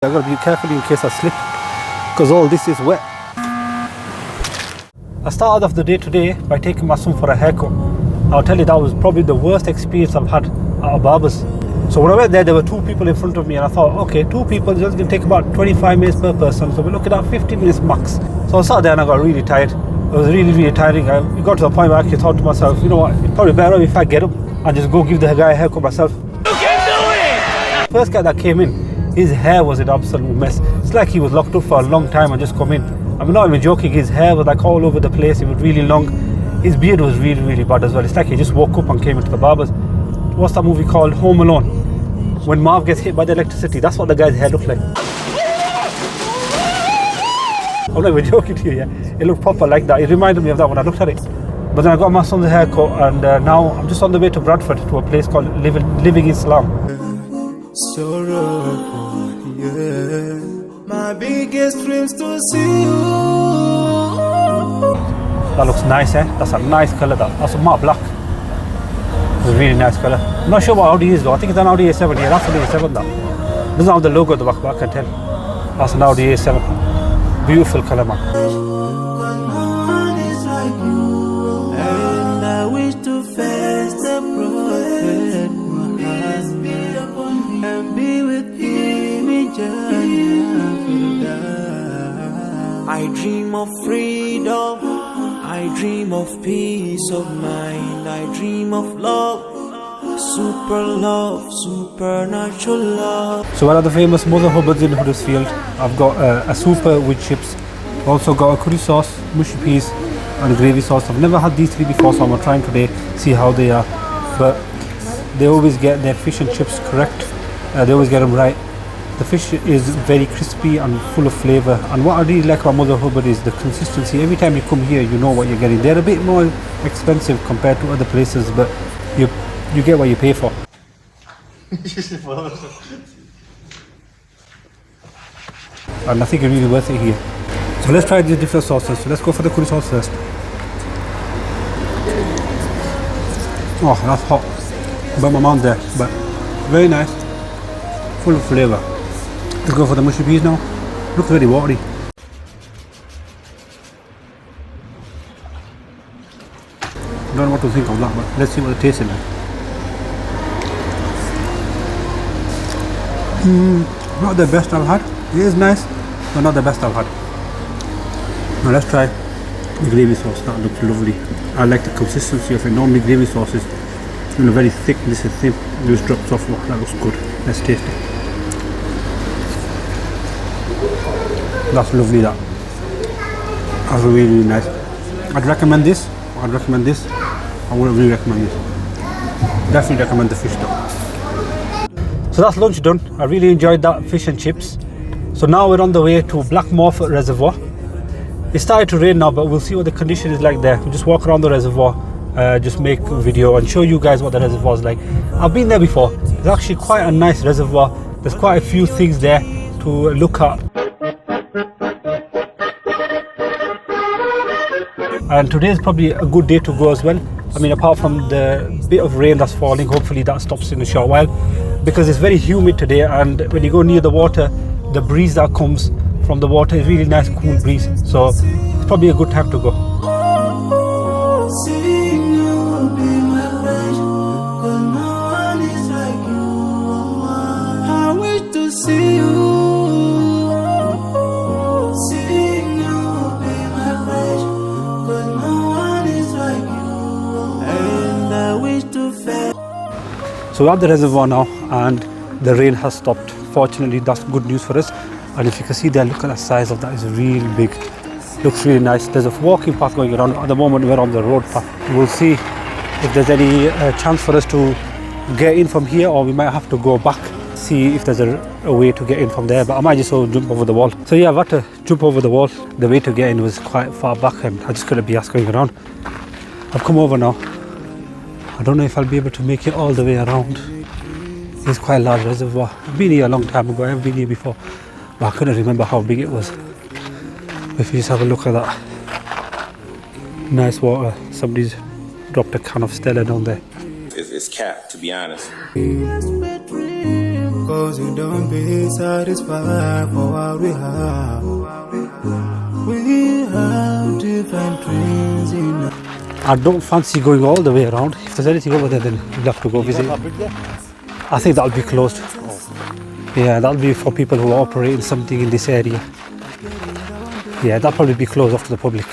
I've got to be careful in case I slip, because all this is wet. I started off the day today by taking my son for a haircut. I'll tell you, that was probably the worst experience I've had at a barber's. So when I went there were two people in front of me, and I thought, okay, two people, it's going to take about 25 minutes per person, so we're looking at 15 minutes max. So I sat there and I got really tired. It was really tiring. It got to the point where I actually thought to myself, you know what, it's probably better if I get up and just go give the guy a haircut myself. You can do it! First guy that came in, his hair was an absolute mess. It's like he was locked up for a long time and just come in. I'm not even joking, his hair was like all over the place, it was really long. His beard was really bad as well. It's like he just woke up and came into the barber's. What's that movie called? Home Alone. When Marv gets hit by the electricity, that's what the guy's hair looked like. I'm not even joking to you, yeah. It looked proper like that. It reminded me of that when I looked at it. But then I got my son's haircut, and now I'm just on the way to Bradford to a place called Living Islam. Yeah. My biggest dreams to see you. That looks nice, eh? That's a nice colour, that's a matte black. It's a really nice colour. I'm not sure what Audi is though. I think it's an Audi A7. Yeah, that's an A7 that. Doesn't have the logo at the back, but I can tell. That's an Audi A7. Beautiful colour, man. And I wish to face the prophet and be with him in Jannah. I dream of freedom, I dream of peace of mind, I dream of love, supernatural love. So one of the famous mother hubbards in Huddersfield, I've got a super with chips, also got a curry sauce, mushy peas and a gravy sauce. I've never had these three before, so I'm going to try them today, see how they are. But they always get their fish and chips correct, they always get them right. The fish is very crispy and full of flavour, and what I really like about Mother Hubbard is the consistency. Every time you come here you know what you're getting. They're a bit more expensive compared to other places, but you get what you pay for. And I think it's really worth it here. So let's try these different sauces. So let's go for the curry sauce first. Oh, that's hot. Burnt my mouth there, but very nice, full of flavour. Let's go for the mushy peas now. Looks very watery. Don't know what to think of that, but let's see what it tastes like. Not the best I've had. It is nice, but not the best I've had. Now let's try the gravy sauce. That looks lovely. I like the consistency of it. Normally gravy sauce is very thick. This is thin. It just drops off. Oh, that looks good. Let's taste it. That's lovely, that. That's really nice. I'd recommend this. I wouldn't really recommend this. Definitely recommend the fish though. So that's lunch done. I really enjoyed that fish and chips. So now we're on the way to Blackmorth Reservoir. It started to rain now, but we'll see what the condition is like there. We'll just walk around the reservoir, just make a video and show you guys what the reservoir is like. I've been there before. It's actually quite a nice reservoir. There's quite a few things there to look at. And today is probably a good day to go as well. I mean, apart from the bit of rain that's falling, hopefully that stops in a short while, because it's very humid today, and when you go near the water, the breeze that comes from the water is really nice, cool breeze. So it's probably a good time to go. So we're at the reservoir now, and the rain has stopped. Fortunately, that's good news for us. And if you can see there, look at the size of that. It's really big. Looks really nice. There's a walking path going around. At the moment we're on the road path. We'll see if there's any chance for us to get in from here, or we might have to go back, see if there's a way to get in from there. But I might just jump over the wall. So yeah, I've had to jump over the wall. The way to get in was quite far back, and I just couldn't be asked going around. I've come over now. I don't know if I'll be able to make it all the way around. It's quite a large reservoir. I've been here a long time ago. I've been here before, but I couldn't remember how big it was. If you just have a look at that. Nice water. Somebody's dropped a can of Stella down there. It's capped, to be honest. 'cause you don't be satisfied for what we have. We have different dreams in. I don't fancy going all the way around. If there's anything over there, then we'll have to go visit. I think that'll be closed. Yeah, that'll be for people who operate something in this area. Yeah, that'll probably be closed off to the public.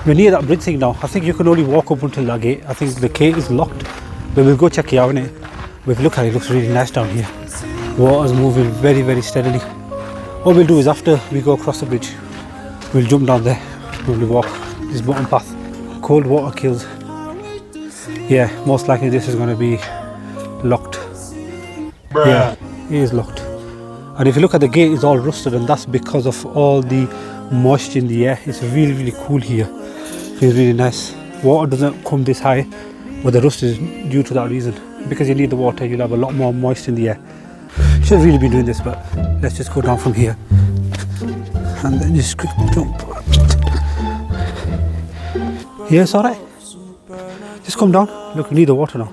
We're near that bridge thing now. I think you can only walk up until that gate. I think the gate is locked. But we'll go check it out, innit? But if you look at it, it looks really nice down here. Water's moving very, very steadily. What we'll do is after we go across the bridge, we'll jump down there. We'll walk this bottom path. Cold water kills. Yeah, most likely this is going to be locked. Bruh. Yeah, it is locked. And if you look at the gate, it's all rusted, and that's because of all the moisture in the air. It's really, really cool here. Feels really nice. Water doesn't come this high, but the rust is due to that reason. Because you need the water, you'll have a lot more moisture in the air. Should really be doing this, but let's just go down from here and then just quick jump. Yeah, it's alright. Just come down. Look, we need the water now.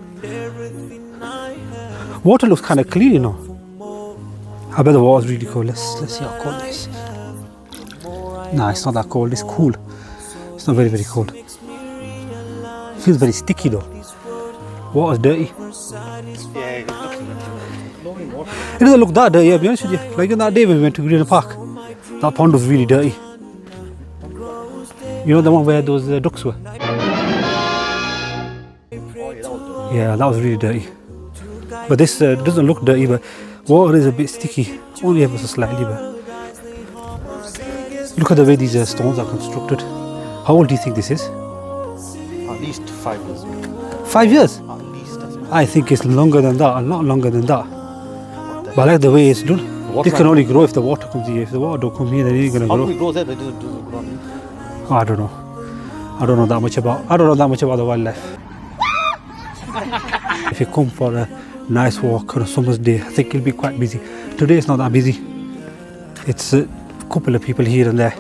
Water looks kind of clean, you know. I bet the water's really cold. Let's see how cold it is. Nah, it's not that cold. It's cool. It's not very, very cold. It feels very sticky though. Water's dirty. Yeah, it doesn't look that dirty, I'll be honest with you. Like on that day when we went to Green Park, that pond was really dirty. You know the one where those ducks were? Yeah, that was really dirty. But this doesn't look dirty, but water is a bit sticky. Only ever so slightly, but look at the way these stones are constructed. How old do you think this is? At least 5 years. 5 years? At least. I think it's longer than that, a lot longer than that. But I like the way it's done. This can only grow if the water comes here. If the water don't come here, then it ain't gonna grow. How do we grow there? But it doesn't grow. I don't know. I don't know that much about the wildlife. If you come for a nice walk on a summer's day, I think it'll be quite busy. Today it's not that busy. It's a couple of people here and there,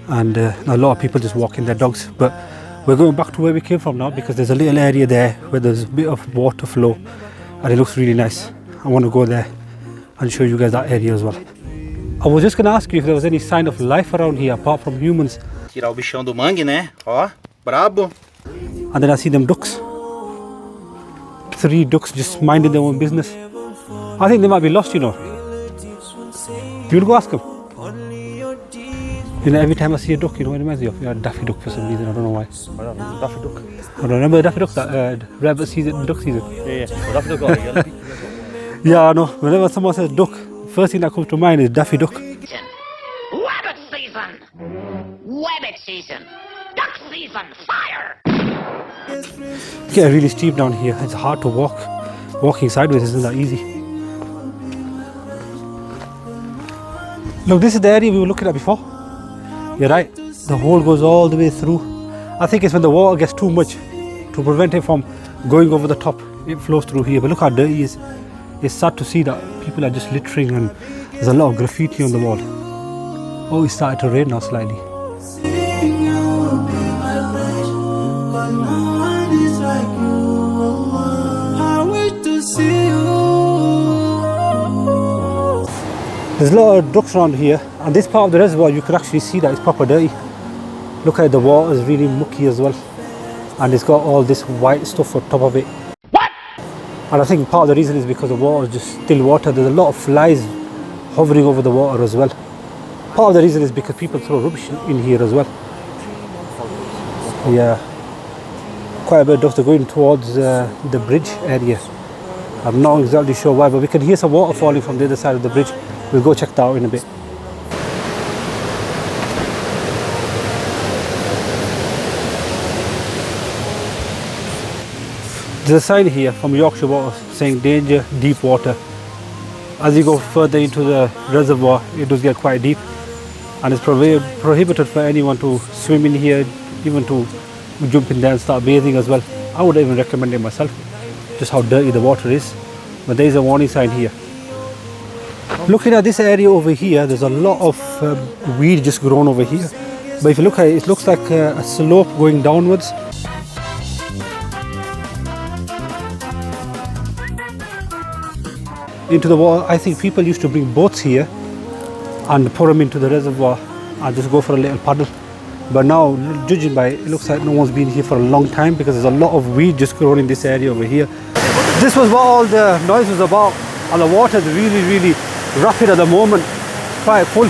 and a lot of people just walking their dogs. But we're going back to where we came from now because there's a little area there where there's a bit of water flow, and it looks really nice. I want to go there and show you guys that area as well. I was just going to ask you if there was any sign of life around here apart from humans. Tirar o bichão do mangue, né? Ó, brabo. And then I see them ducks. 3 ducks just minding their own business. I think they might be lost, you know. You will go ask them. You know, every time I see a duck, you know, it reminds me of a daffy duck for some reason. I don't know why. Daffy duck. I don't remember the daffy duck, that rabbit season, duck season. Yeah. Daffy duck. Yeah, I know. Whenever someone says duck, first thing that comes to mind is daffy duck. Rabbit season! Rabbit season! Duck season! Fire! Get really steep down here. It's hard to walk. Walking sideways isn't that easy. Look, this is the area we were looking at before. You're right. The hole goes all the way through. I think it's when the water gets too much to prevent it from going over the top. It flows through here. But look how dirty it is. It's sad to see that people are just littering and there's a lot of graffiti on the wall. Oh, it started to rain now slightly. There's a lot of ducks around here, and this part of the reservoir you can actually see that it's proper dirty. Look at the water is really mucky as well, and it's got all this white stuff on top of it. What? And I think part of the reason is because the water is just still water. There's a lot of flies hovering over the water as well. Part of the reason is because people throw rubbish in here as well. Yeah, quite a bit of dust are going towards the bridge area. I'm not exactly sure why, but we can hear some water falling from the other side of the bridge. We'll go check that out in a bit. There's a sign here from Yorkshire Water saying danger, deep water. As you go further into the reservoir, it does get quite deep, and it's prohibited for anyone to swim in here, even to jump in there and start bathing as well. I would even recommend it myself, just how dirty the water is. But there is a warning sign here. Looking at this area over here, there's a lot of weed just grown over here. But if you look at it, it looks like a slope going downwards. into the water. I think people used to bring boats here and pour them into the reservoir and just go for a little paddle. But now, judging by it, looks like no one's been here for a long time because there's a lot of weed just growing in this area over here. This was what all the noise was about, and the water is really, really rapid at the moment, quite full.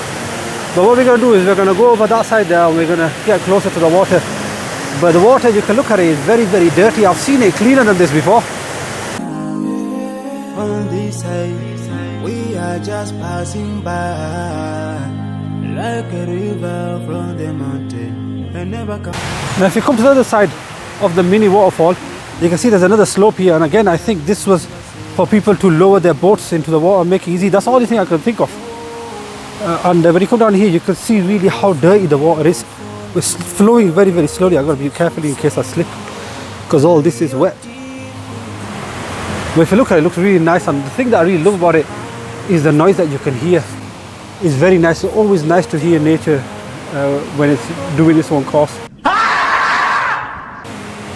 But what we're going to do is we're going to go over that side there and we're going to get closer to the water. But the water, you can look at it, is very, very dirty. I've seen it cleaner than this before. On this side, we are just passing by, like a river from the mountain, and never come. Now if you come to the other side of the mini waterfall, you can see there's another slope here, and again I think this was for people to lower their boats into the water and make it easy. That's the only thing I can think of. And when you come down here, you can see really how dirty the water is. It's flowing very, very slowly. I've got to be careful in case I slip, because all this is wet. But if you look at it, it looks really nice, and the thing that I really love about it is the noise that you can hear. It's very nice. It's always nice to hear nature when it's doing its own course.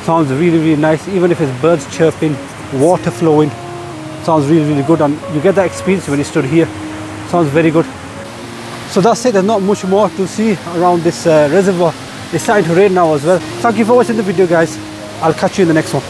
Sounds really, really nice, even if it's birds chirping, water flowing. Sounds really, really good, and you get that experience when you stood here. Sounds very good. So that's it. There's not much more to see around this reservoir. It's starting to rain now as well. Thank you for watching the video, guys. I'll catch you in the next one.